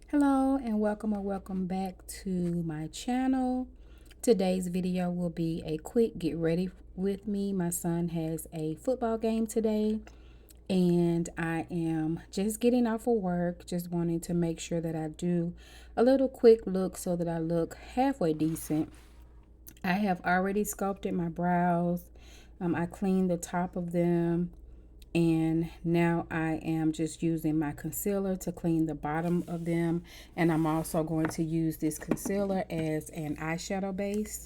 Hello and welcome or welcome back to my channel. Today's video will be a quick get ready with me. My son has a football game today and I am just getting off of work, just wanting to make sure that I do a little quick look so that I look halfway decent. I have already sculpted my brows. I cleaned the top of them. And now I am just using my concealer to clean the bottom of them. And I'm also going to use this concealer as an eyeshadow base.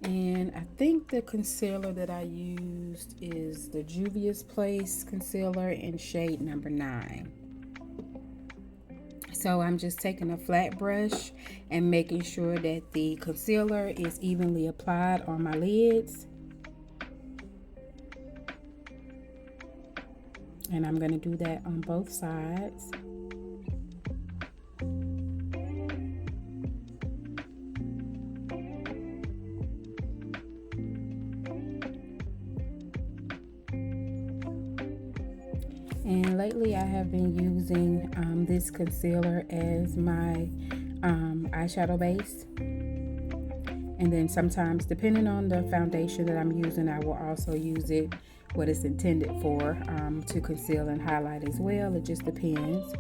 And I think the concealer that I used is the Juvia's Place concealer in shade number 9. So I'm just taking a flat brush and making sure that the concealer is evenly applied on my lids. And I'm going to do that on both sides. And lately I have been using this concealer as my eyeshadow base. And then sometimes, depending on the foundation that I'm using, I will also use it what it's intended for, to conceal and highlight as well. It just depends.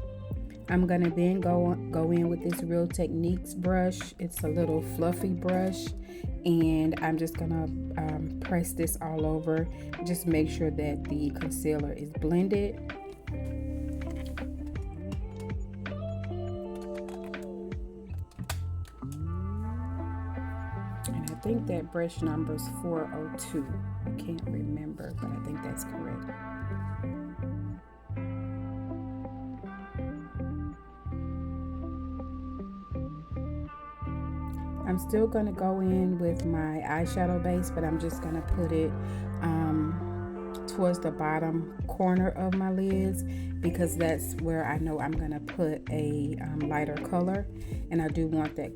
I'm gonna then go in with this Real Techniques brush. It's a little fluffy brush, and I'm just gonna press this all over. Just make sure that the concealer is blended. And I think that brush number is 402. I can't remember, but I think that's correct. I'm still going to go in with my eyeshadow base, but I'm just going to put it towards the bottom corner of my lids, because that's where I know I'm going to put a lighter color, and I do want that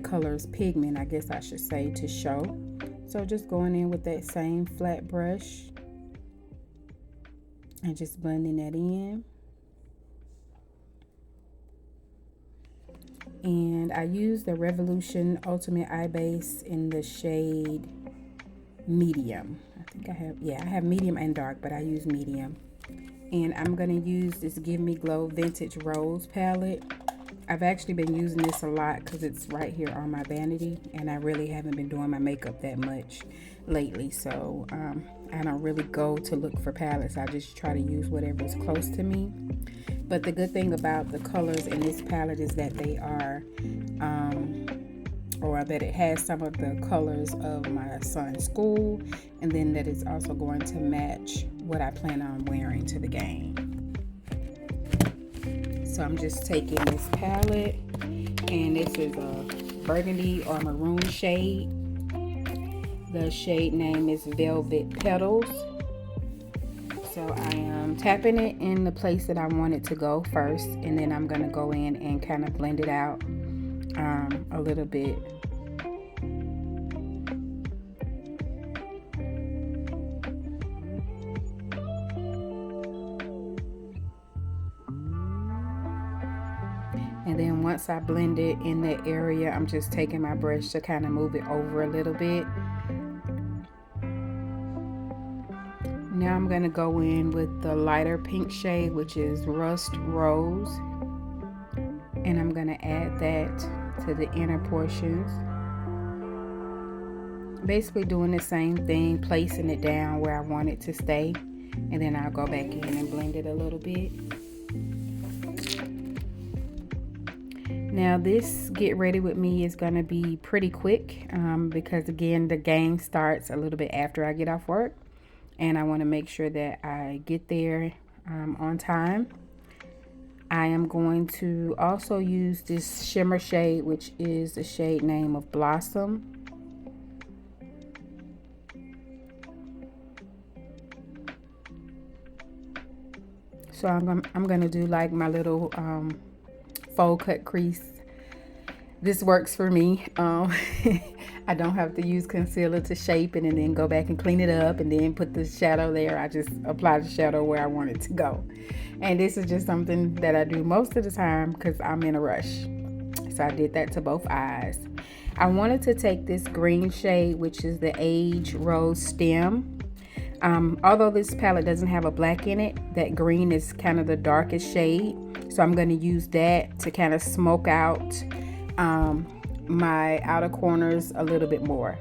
color's pigment, I guess I should say, to show. So just going in with that same flat brush and just blending that in. And I use the Revolution Ultimate Eye Base in the shade medium. I think I have medium and dark, but I use medium. And I'm gonna use this Give Me Glow Vintage Rose palette. I've actually been using this a lot because it's right here on my vanity, and I really haven't been doing my makeup that much lately, so I don't really go to look for palettes. I just try to use whatever is close to me. But the good thing about the colors in this palette is that they are or that it has some of the colors of my son's school, and then that it's also going to match what I plan on wearing to the game. So I'm just taking this palette, and this is a burgundy or maroon shade. The shade name is Velvet Petals. So I am tapping it in the place that I want it to go first, and then I'm going to go in and kind of blend it out a little bit. And then once I blend it in that area, I'm just taking my brush to kind of move it over a little bit. Now I'm going to go in with the lighter pink shade, which is Rust Rose. And I'm going to add that to the inner portions. Basically doing the same thing, placing it down where I want it to stay. And then I'll go back in and blend it a little bit. Now this get ready with me is going to be pretty quick because again the game starts a little bit after I get off work, and I want to make sure that I get there on time. I am going to also use this shimmer shade, which is the shade name of Blossom. So I'm going to do like my little faux cut crease. This works for me. I don't have to use concealer to shape it and then go back and clean it up and then put the shadow there. I just apply the shadow where I want it to go. And this is just something that I do most of the time because I'm in a rush. So I did that to both eyes. I wanted to take this green shade, which is the Age Rose Stem. Although this palette doesn't have a black in it, that green is kind of the darkest shade. So I'm going to use that to kind of smoke out my outer corners a little bit more.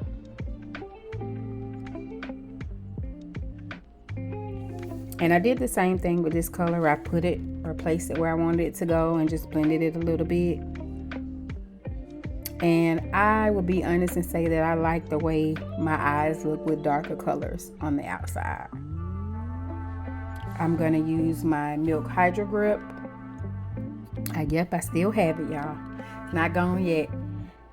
And I did the same thing with this color. I put it or placed it where I wanted it to go and just blended it a little bit. And I will be honest and say that I like the way my eyes look with darker colors on the outside. I'm going to use my Milk Hydro Grip. Yep, I still have it, y'all. Not gone yet.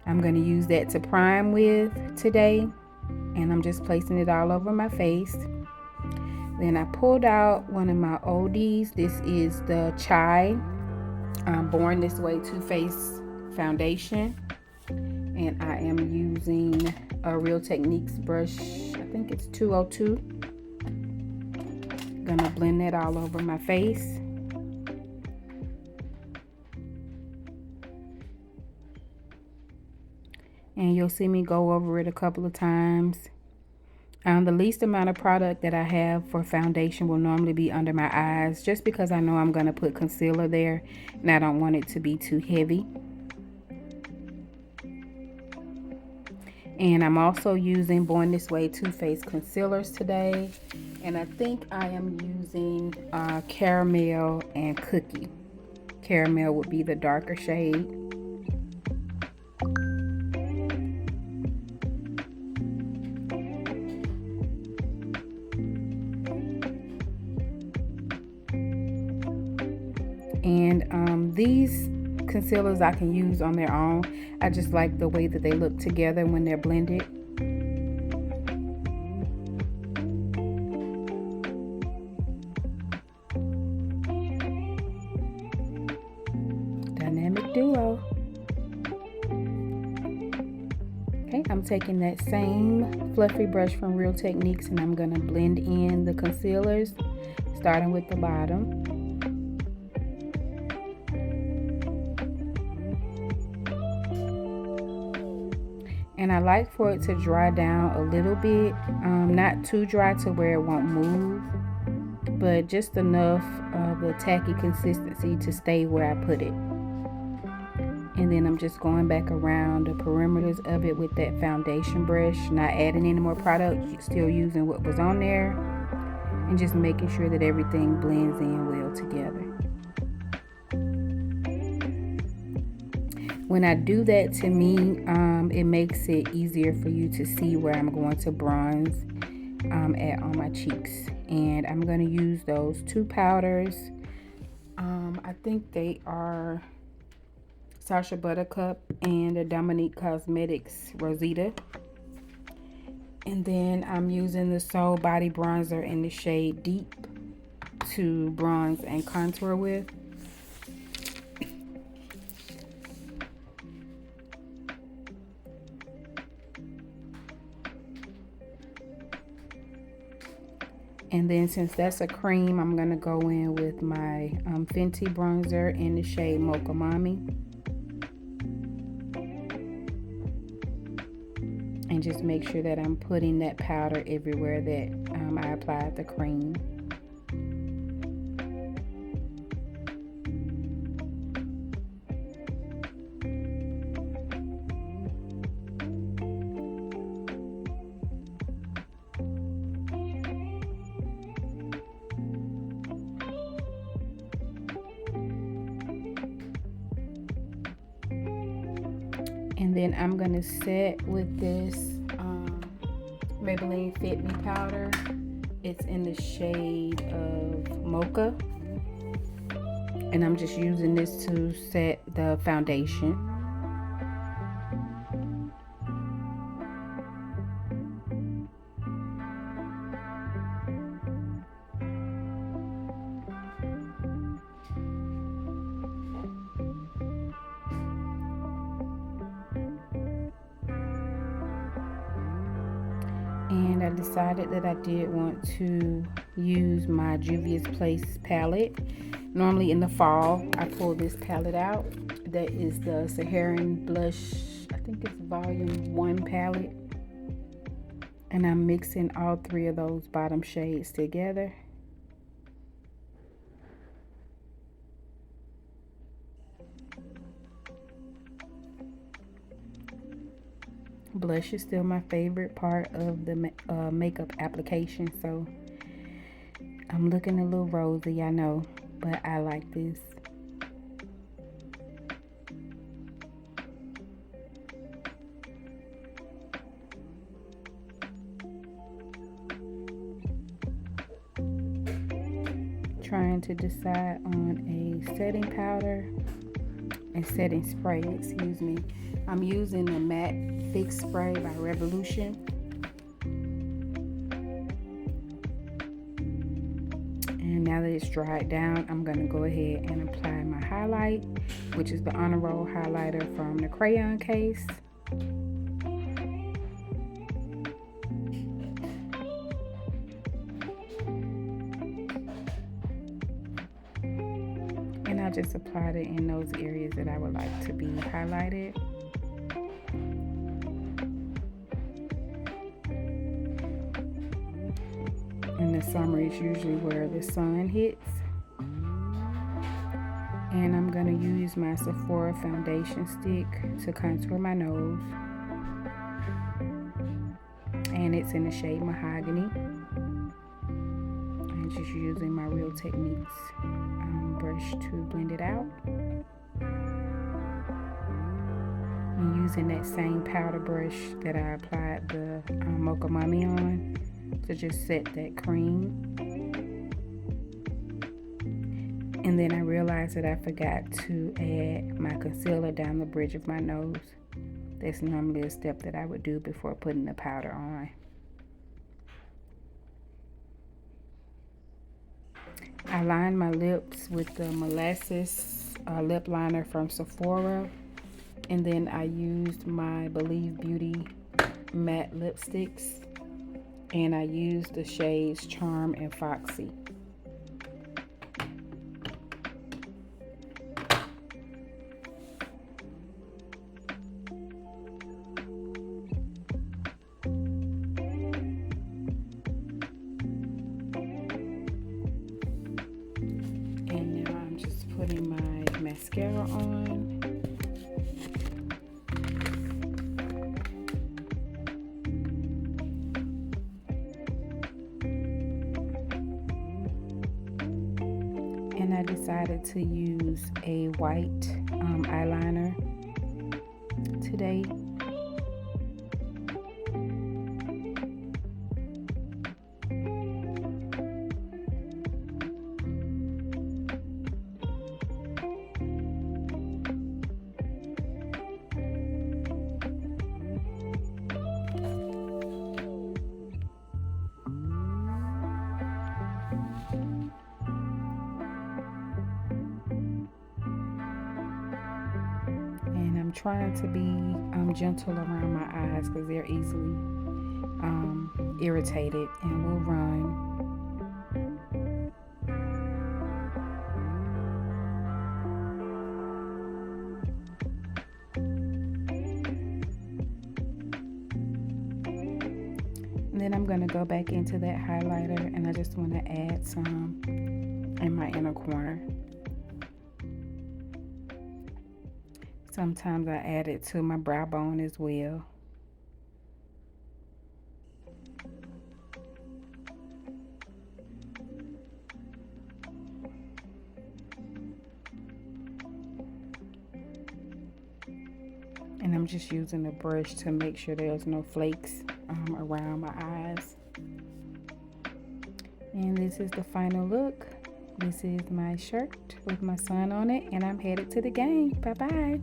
I'm going to use that to prime with today. And I'm just placing it all over my face. Then I pulled out one of my oldies. This is the Chai Born This Way Too Faced foundation. And I am using a Real Techniques brush. I think it's 202. Gonna blend that all over my face. And you'll see me go over it a couple of times. The least amount of product that I have for foundation will normally be under my eyes, just because I know I'm gonna put concealer there and I don't want it to be too heavy. And I'm also using Born This Way Too Faced concealers today. And I think I am using Caramel and Cookie. Caramel would be the darker shade. And these concealers I can use on their own. I just like the way that they look together when they're blended. Dynamic duo. Okay, I'm taking that same fluffy brush from Real Techniques and I'm going to blend in the concealers, starting with the bottom. And I like for it to dry down a little bit, not too dry to where it won't move, but just enough of the tacky consistency to stay where I put it. And then I'm just going back around the perimeters of it with that foundation brush, not adding any more product, still using what was on there, and just making sure that everything blends in well together. When I do that, to me, it makes it easier for you to see where I'm going to bronze at on my cheeks. And I'm going to use those two powders. I think they are Sacha Buttercup and the Dominique Cosmetics Rosita. And then I'm using the Soul Body Bronzer in the shade Deep to bronze and contour with. And then since that's a cream, I'm going to go in with my Fenty bronzer in the shade Mocha Mommy. And just make sure that I'm putting that powder everywhere that I applied the cream. And then I'm going to set with this Maybelline Fit Me powder. It's in the shade of Mocha. And I'm just using this to set the foundation. And I decided that I did want to use my Juvia's Place palette. Normally in the fall, I pull this palette out. That is the Saharan Blush, I think it's volume 1 palette. And I'm mixing all 3 of those bottom shades together. Blush is still my favorite part of the makeup application, so I'm looking a little rosy, I know, but I like this. Trying to decide on a setting powder and setting spray, excuse me. I'm using the Matte Fix Spray by Revolution. And now that it's dried down, I'm going to go ahead and apply my highlight, which is the Honor Roll highlighter from the crayon case. And I just applied it in those areas that I would like to be highlighted. And the summer is usually where the sun hits. And I'm going to use my Sephora foundation stick to contour my nose. And it's in the shade Mahogany. I'm just using my Real Techniques brush to blend it out. I'm using that same powder brush that I applied the Mocha Mummy on to just set that cream. And then I realized that I forgot to add my concealer down the bridge of my nose. That's normally a step that I would do before putting the powder on. I lined my lips with the Molasses lip liner from Sephora. And then I used my Believe Beauty matte lipsticks. And I used the shades Charm and Foxy. And now I'm just putting my mascara on. And I decided to use a white eyeliner today. I'm trying to be gentle around my eyes because they're easily irritated and will run. And then I'm going to go back into that highlighter and I just want to add some in my inner corner. Sometimes I add it to my brow bone as well. And I'm just using a brush to make sure there's no flakes around my eyes. And this is the final look. This is my shirt with my son on it, and I'm headed to the game. Bye-bye.